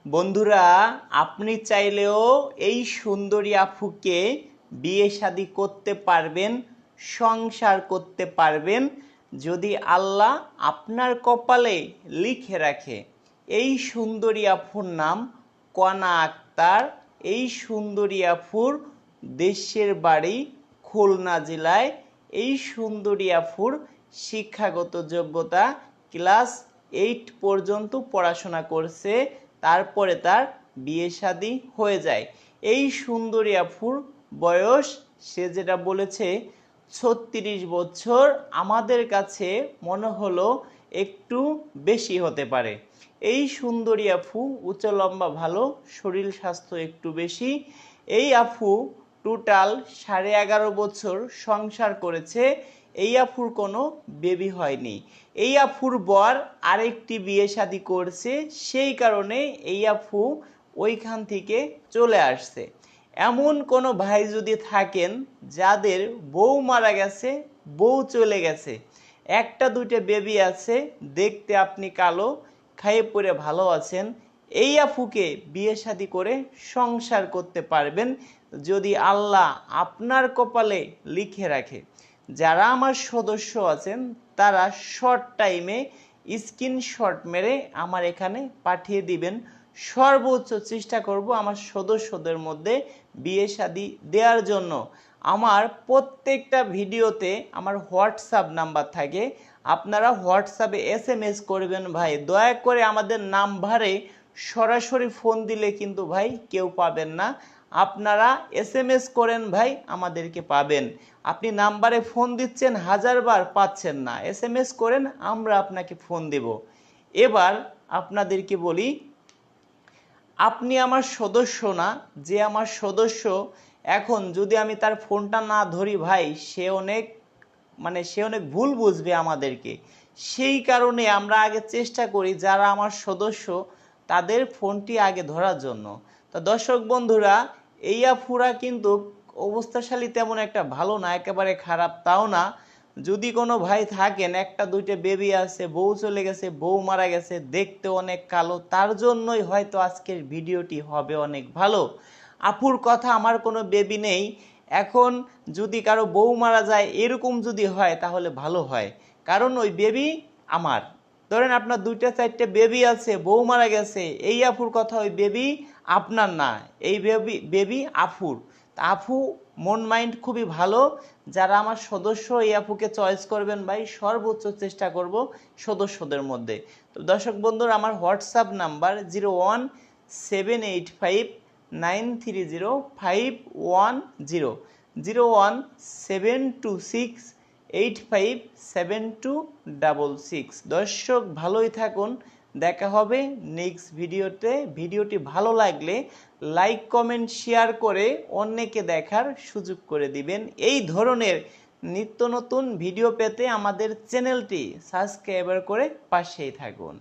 বন্ধুরা, আপনি চাইলেও এই সুন্দরী আফুকে বিয়ে শাদী করতে পারবেন, সংসার করতে পারবেন যদি আল্লাহ আপনার কপালে লিখে রাখে। এই সুন্দরী আফুর নাম কণা আক্তার। এই সুন্দরী আফুর দেশের বাড়ি খুলনা জেলায়। এই সুন্দরী আফুর শিক্ষাগত যোগ্যতা ক্লাস 8 পর্যন্ত পড়াশোনা করছে, তারপরে তার বিয়ে শাদী হয়ে যায়। এই সুন্দরী আফুর বয়স, সে যেটা বলেছে 36 বছর, আমাদের কাছে মনে হলো একটু বেশি হতে পারে। এই সুন্দরী আফু উচ্চ লম্বা, ভালো শরীর স্বাস্থ্য একটু বেশি। এই আফু টোটাল 11.5 বছর সংসার করেছে। এই আফুর কোনো বেবি হয়নি। এই আফুর বর আরেকটি বিয়ে শাদী করছে, সেই কারণে এই আফু ওইখান থেকে চলে আসছে। এমন কোনো ভাই যদি থাকেন যাদের বউ মারা গেছে, বউ চলে গেছে, একটা দুইটা বেবি আছে, দেখতে আপনি কালো, খাইয়ে পরে ভালো আছেন, এই আফুকে বিয়ে শাদী করে সংসার করতে পারবেন যদি আল্লাহ আপনার কপালে লিখে রাখে। যারা আমার সদস্য আছেন তারা শর্ট টাইমে স্ক্রিনশট মেরে আমার এখানে পাঠিয়ে দিবেন। সর্বোচ্চ চেষ্টা করব আমার সদস্যদের মধ্যে বিয়ে শাদী দেওয়ার জন্য। আমার প্রত্যেকটা ভিডিওতে আমার হোয়াটসঅ্যাপ নাম্বার থাকে, আপনারা হোয়াটসঅ্যাপে SMS করবেন ভাই। দয়া করে আমাদের নাম্বারে সরাসরি ফোন দিলে কিন্তু ভাই কেউ পাবেন না, আপনারা SMS করেন ভাই, আমাদেরকে পাবেন। আপনি নাম্বারে ফোন দিচ্ছেন 1000 বার, পাচ্ছেন না, SMS করেন, আমরা আপনাকে ফোন দেব। এবার আপনাদেরকে বলি, আপনি আমার সদস্য না, যে আমার সদস্য, এখন যদি আমি তার ফোনটা না ধরি ভাই, সে অনেক ভুল বুঝবে আমাদেরকে। সেই কারণে আমরা আগে চেষ্টা করি যারা আমার সদস্য তাদের ফোনটি আগে ধরার জন্য। তো দর্শক বন্ধুরা, এই আফুরা কিন্তু অবস্থাশালী তেমন একটা ভালো না, একেবারে খারাপ তাও না। যদি কোনো ভাই থাকেন, একটা দুইটা বেবি আছে, বউ চলে গেছে, বউ মারা গেছে, দেখতে অনেক কালো, তার জন্যই হয়তো আজকের ভিডিওটি হবে অনেক ভালো। আফুর কথা, আমার কোনো বেবি নেই। এখন যদি কারো বউ মারা যায় এরকম যদি হয় তাহলে ভালো হয়, কারণ ওই বেবি আমার। ধরেন আপনার 2-4টে বেবি আছে, বউ মারা গেছে, এই আফুর কথা, ওই বেবি আপনার না, এই বেবি আফুর। আফু মন মাইন্ড খুবই ভালো। যারা আমার সদস্য, এই আফুকে চয়েস করবেন ভাই, সর্বোচ্চ চেষ্টা করব সদস্যদের মধ্যে। তো দর্শক বন্ধুরা, আমার হোয়াটসঅ্যাপ নাম্বার 01785900510, 01726857266। দর্শক ভালোই থাকুন, দেখা হবে নেক্সট ভিডিওতে। ভিডিওটি ভালো লাগলে লাইক কমেন্ট শেয়ার করে অন্যকে দেখার সুযোগ করে দিবেন। এই ধরনের নিত্য নতুন ভিডিও পেতে আমাদের চ্যানেলটি সাবস্ক্রাইব করে পাশেই থাকুন।